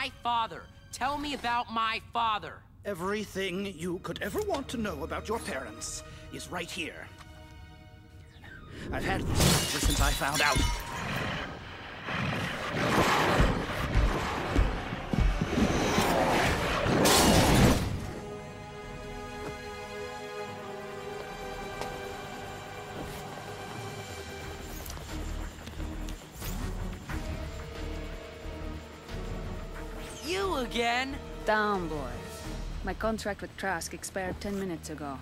my father. Tell me about my father. Everything you could ever want to know about your parents is right here. I've had this ever since I found out. You again? Down, boy. My contract with Trask expired 10 minutes ago.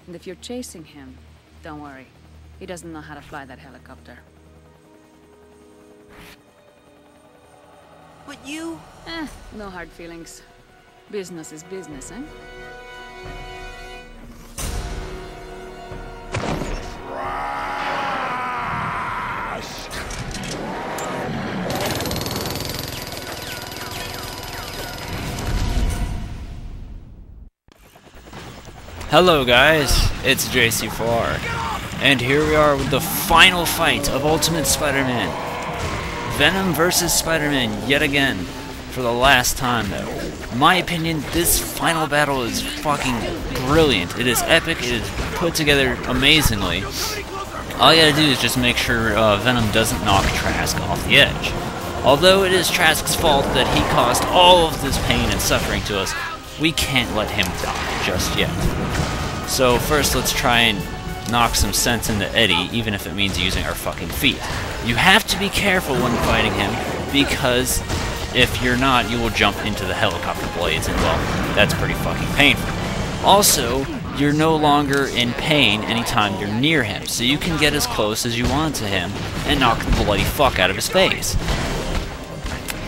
And if you're chasing him, don't worry. He doesn't know how to fly that helicopter. But you... No hard feelings. Business is business, eh? Hello guys, it's JC4, and here we are with the final fight of Ultimate Spider-Man. Venom versus Spider-Man yet again, for the last time though. In my opinion, this final battle is fucking brilliant. It is epic, it is put together amazingly. All you gotta do is just make sure Venom doesn't knock Trask off the edge. Although it is Trask's fault that he caused all of this pain and suffering to us, we can't let him die just yet. So first let's try and knock some sense into Eddie, even if it means using our fucking feet. You have to be careful when fighting him, because if you're not, you will jump into the helicopter blades, and well, that's pretty fucking painful. Also, you're no longer in pain anytime you're near him, so you can get as close as you want to him and knock the bloody fuck out of his face.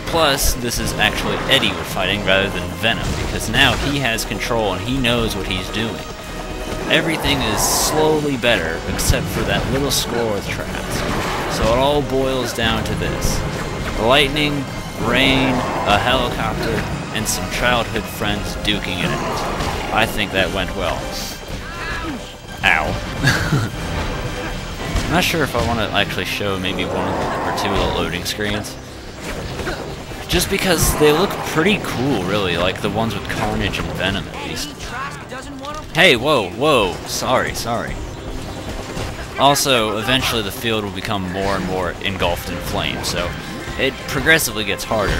Plus, this is actually Eddie we're fighting rather than Venom, because now he has control and he knows what he's doing. Everything is slowly better, except for that little score with Trask. So it all boils down to this. Lightning, rain, a helicopter, and some childhood friends duking it out. I think that went well. Ow. I'm not sure if I want to actually show maybe one or two of the loading screens. Just because they look pretty cool, really, like the ones with Carnage and Venom, at least. Hey, whoa, whoa, sorry. Also, eventually the field will become more and more engulfed in flames, so it progressively gets harder.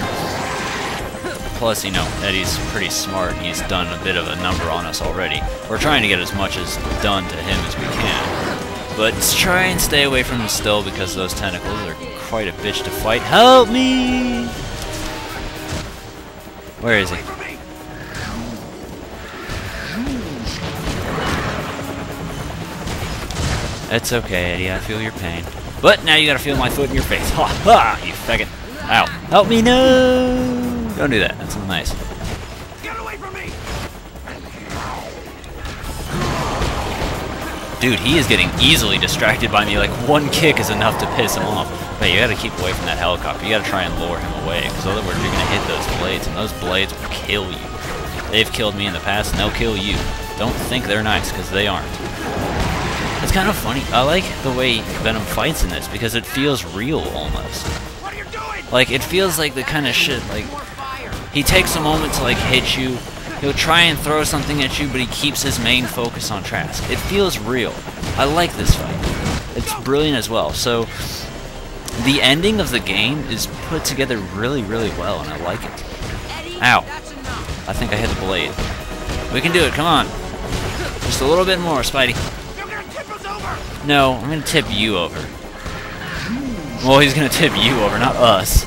Plus, you know, Eddie's pretty smart, and he's done a bit of a number on us already. We're trying to get as much as done to him as we can. But try and stay away from him still, because those tentacles are quite a bitch to fight. Help me! Where is he? It's okay, Eddie, I feel your pain. But now you gotta feel my foot in your face. Ha ha, you faggot. Ow. Help me, no! Don't do that, that's not nice. Get away from me! Dude, he is getting easily distracted by me. Like, one kick is enough to piss him off. But you gotta keep away from that helicopter. You gotta try and lure him away, because otherwise you're gonna hit those blades, and those blades will kill you. They've killed me in the past, and they'll kill you. Don't think they're nice, because they aren't. It's kind of funny. I like the way Venom fights in this, because it feels real, almost. What are you doing? Like, it feels like the kind of shit, like, he takes a moment to, like, hit you. He'll try and throw something at you, but he keeps his main focus on Trask. It feels real. I like this fight. It's brilliant as well. So, the ending of the game is put together really, really well, and I like it. Ow. I think I hit the blade. We can do it, come on. Just a little bit more, Spidey. You're gonna tip us over! No, I'm gonna tip you over. Well, he's gonna tip you over, not us.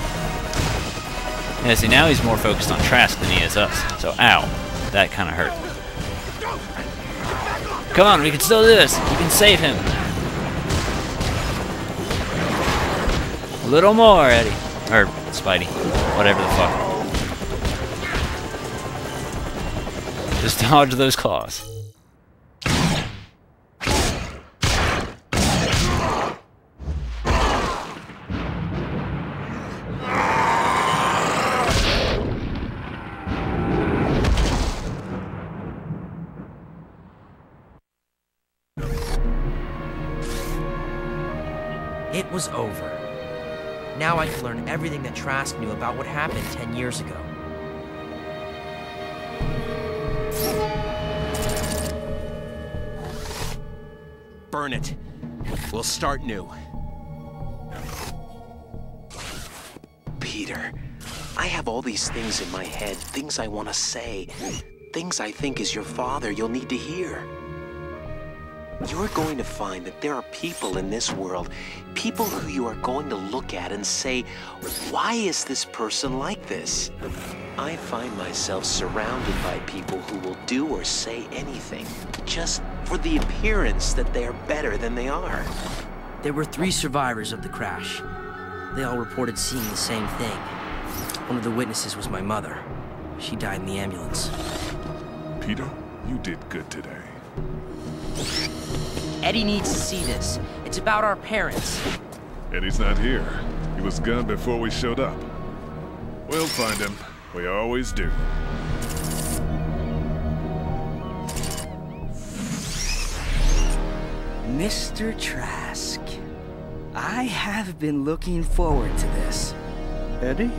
Yeah, see, now he's more focused on Trask than he is us. So, ow. That kind of hurt. Come on, we can still do this. We can save him. A little more, Eddie. Or, Spidey. Whatever the fuck. Just dodge those claws. It was over. Now I could learn everything that Trask knew about what happened 10 years ago. Burn it. We'll start new. Peter, I have all these things in my head, things I want to say, things I think as your father you'll need to hear. You're going to find that there are people in this world, people who you are going to look at and say, why is this person like this? I find myself surrounded by people who will do or say anything, just for the appearance that they are better than they are. There were 3 survivors of the crash. They all reported seeing the same thing. One of the witnesses was my mother. She died in the ambulance. Peter, you did good today. Eddie needs to see this. It's about our parents. Eddie's not here. He was gone before we showed up. We'll find him. We always do. Mr. Trask, I have been looking forward to this. Eddie?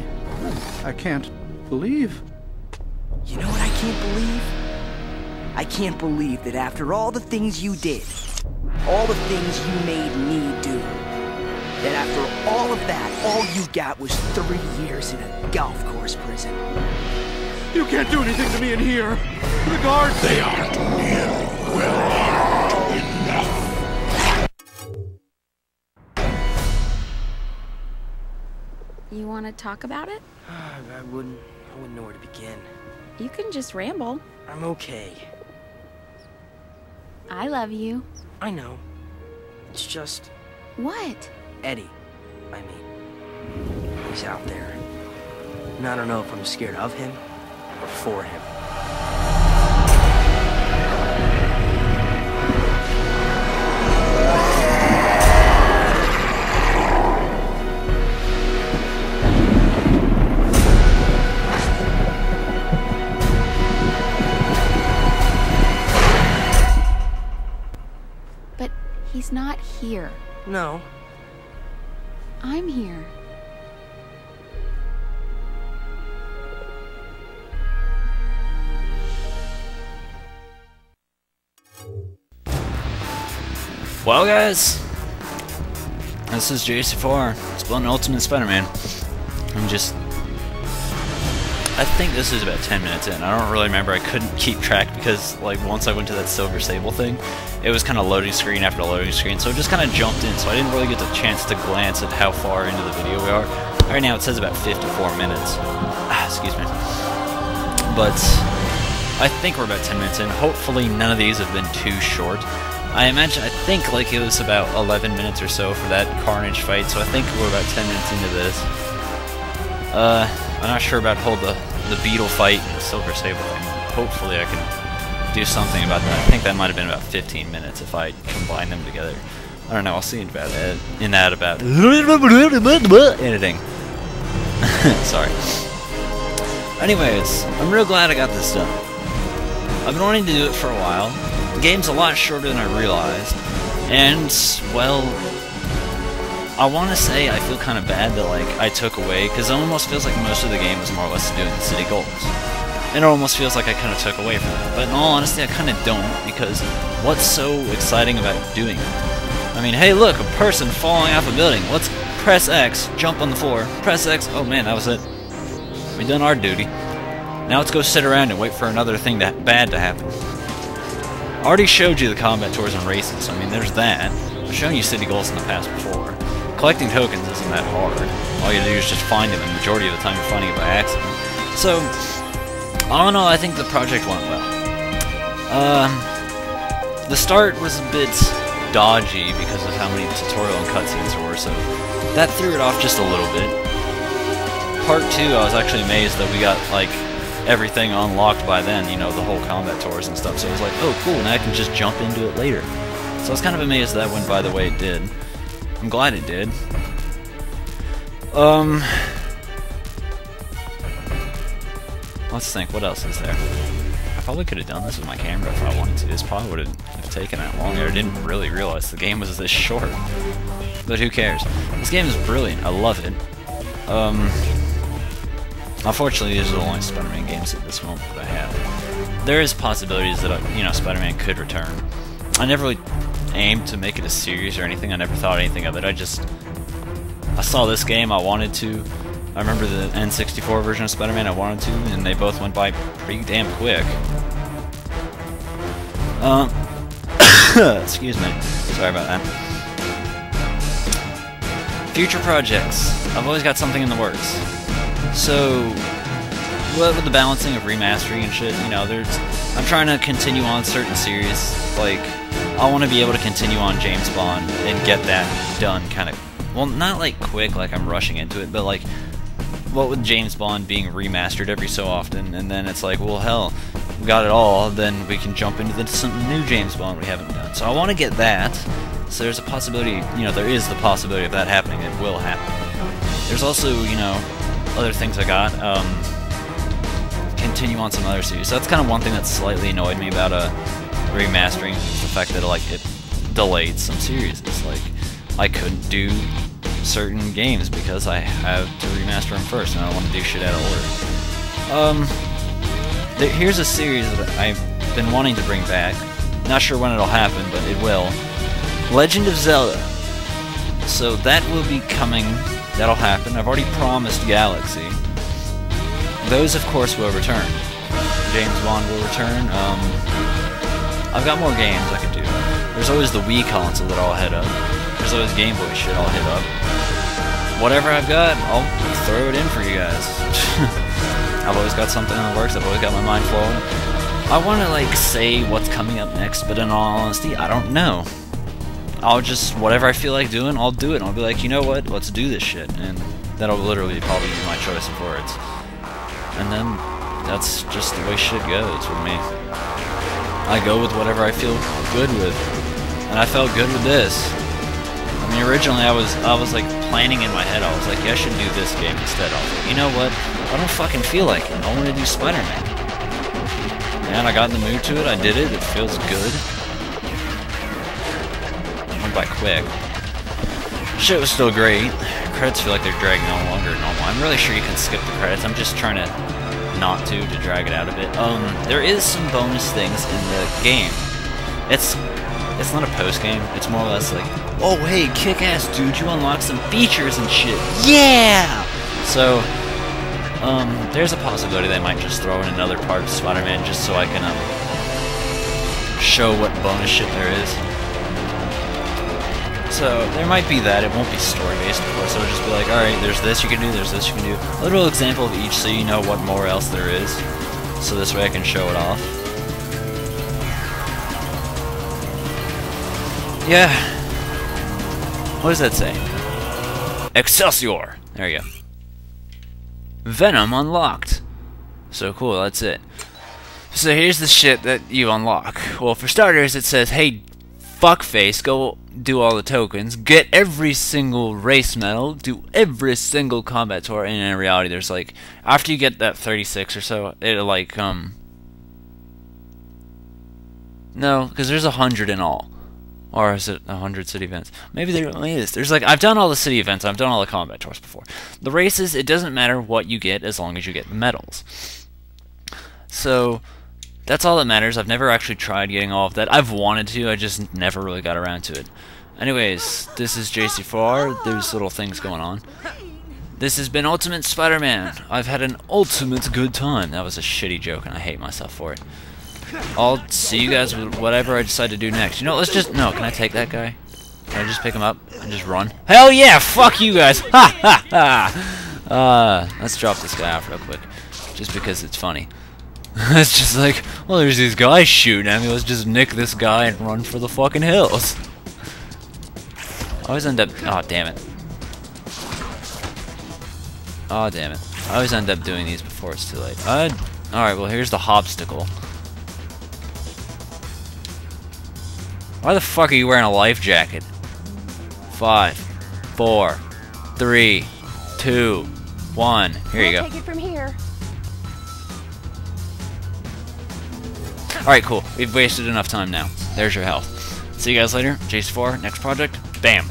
I can't believe. You know what I can't believe? I can't believe that after all the things you did, all the things you made me do, that after all of that, all you got was 3 years in a golf course prison. You can't do anything to me in here. The guards. They aren't nearly well armed enough. You want to talk about it? I wouldn't know where to begin. You can just ramble. I'm okay. I love you. I know. It's just What? Eddie. I mean, he's out there. And I don't know if I'm scared of him or for him. But he's not here. No. I'm here. Well, guys, this is JC4. It's been Ultimate Spider-Man. I think this is about 10 minutes in. I don't really remember. I couldn't keep track because, like, once I went to that silver sable thing, it was kind of loading screen after loading screen, so it just kind of jumped in, so I didn't really get the chance to glance at how far into the video we are. Right now it says about 54 minutes. Excuse me. But I think we're about 10 minutes in. Hopefully none of these have been too short. I think like it was about 11 minutes or so for that Carnage fight, so I think we're about 10 minutes into this. I'm not sure about the Beetle fight and the Silver Sable thing. Hopefully I can do something about that. I think that might have been about 15 minutes if I combine them together. I don't know, I'll see about editing. Sorry. Anyways, I'm real glad I got this done. I've been wanting to do it for a while. The game's a lot shorter than I realized, and, well, I want to say I feel kind of bad that, like, I took away, because it almost feels like most of the game was more or less doing the city goals. And it almost feels like I kind of took away from that. But in all honesty, I kind of don't, because what's so exciting about doing it? I mean, hey look, a person falling off a building. Let's press X, jump on the floor, press X, oh man, that was it. We done our duty. Now let's go sit around and wait for another thing bad to happen. I already showed you the combat tours and races, so I mean, there's that. I've shown you city goals in the past before. Collecting tokens isn't that hard. All you do is just find them, and the majority of the time you're finding it by accident. So, all in all, I think the project went well. The start was a bit dodgy because of how many tutorial and cutscenes there were, so that threw it off just a little bit. Part 2, I was actually amazed that we got, like, everything unlocked by then, you know, the whole combat tours and stuff, so I was like, oh cool, now I can just jump into it later. So I was kind of amazed that went by the way it did. I'm glad it did. Let's think, what else is there? I probably could have done this with my camera if I wanted to. This probably would have taken that longer. I didn't really realize the game was this short. But who cares? This game is brilliant. I love it. Unfortunately, these are the only Spider-Man games at this moment that I have. There is possibilities that, you know, Spider-Man could return. I never really aimed to make it a series or anything. I never thought anything of it. I saw this game, I wanted to. I remember the N64 version of Spider-Man, I wanted to, and they both went by pretty damn quick. Excuse me. Sorry about that. Future projects. I've always got something in the works. So, with the balancing of remastering and shit, you know, I'm trying to continue on certain series. Like, I want to be able to continue on James Bond and get that done kind of, well, not like quick, like I'm rushing into it, but like, what with James Bond being remastered every so often, and then it's like, well, hell, we got it all, then we can jump into some new James Bond we haven't done. So I want to get that. So there's a possibility, you know, there is the possibility of that happening. It will happen. There's also, you know, other things I got. Continue on some other series. So that's kind of one thing that slightly annoyed me about remastering, is the fact that like it delayed some series. It's like I couldn't do certain games because I have to remaster them first, and I don't want to do shit out of order. Here's a series that I've been wanting to bring back. Not sure when it'll happen, but it will. Legend of Zelda. So that will be coming. That'll happen. I've already promised Galaxy. Those, of course, will return. James Bond will return. I've got more games I could do. There's always the Wii console that I'll hit up. There's always Game Boy shit I'll hit up. Whatever I've got, I'll throw it in for you guys. I've always got something in the works. I've always got my mind flowing. I want to, like, say what's coming up next, but in all honesty, I don't know. I'll just, whatever I feel like doing, I'll do it. And I'll be like, you know what, let's do this shit. And that'll literally probably be my choice of words. And then, that's just the way shit goes with me. I go with whatever I feel good with. And I felt good with this. I mean, originally I was like planning in my head, I was like, yeah, I should do this game instead. I was like, you know what, I don't fucking feel like it. I want to do Spider-Man. And I got in the mood to it, I did it feels good. Went by quick. Shit was still great. Credits feel like they're dragging on longer than normal. I'm really sure you can skip the credits, I'm just trying to not to drag it out a bit. There is some bonus things in the game. It's not a post-game, it's more or less like, oh hey, kick-ass dude, you unlock some features and shit, yeah! So, there's a possibility they might just throw in another part of Spider-Man just so I can, show what bonus shit there is. So, there might be that, it won't be story-based, of course, it'll just be like, alright, there's this you can do, there's this you can do. A little example of each so you know what more else there is, so this way I can show it off. Yeah. What does that say? Excelsior! There you go. Venom unlocked. So cool, that's it. So here's the shit that you unlock. Well, for starters, it says, hey, fuckface, go do all the tokens, get every single race medal, do every single combat tour, and in reality, there's like, after you get that 36 or so, it'll like, no, because there's 100 in all. Or is it 100 city events? Maybe there only is. There's like, I've done all the city events, I've done all the combat tours before. The races, it doesn't matter what you get as long as you get medals. So, that's all that matters. I've never actually tried getting all of that. I've wanted to, I just never really got around to it. Anyways, this is JC4R, there's little things going on. This has been Ultimate Spider-Man. I've had an ultimate good time. That was a shitty joke and I hate myself for it. I'll see you guys with whatever I decide to do next. You know, let's just... No, can I take that guy? Can I just pick him up and just run? Hell yeah! Fuck you guys! Ha ha ha! Let's drop this guy off real quick. Just because it's funny. It's just like, well, there's these guys shooting at me. Let's just nick this guy and run for the fucking hills. I always end up... Oh, damn it. Oh, damn it. I always end up doing these before it's too late. Alright, well, here's the hobstacle. Why the fuck are you wearing a life jacket? 5, 4, 3, 2, 1. Here you go. Take it from here. Alright, cool. We've wasted enough time now. There's your health. See you guys later. JC4, next project. Bam.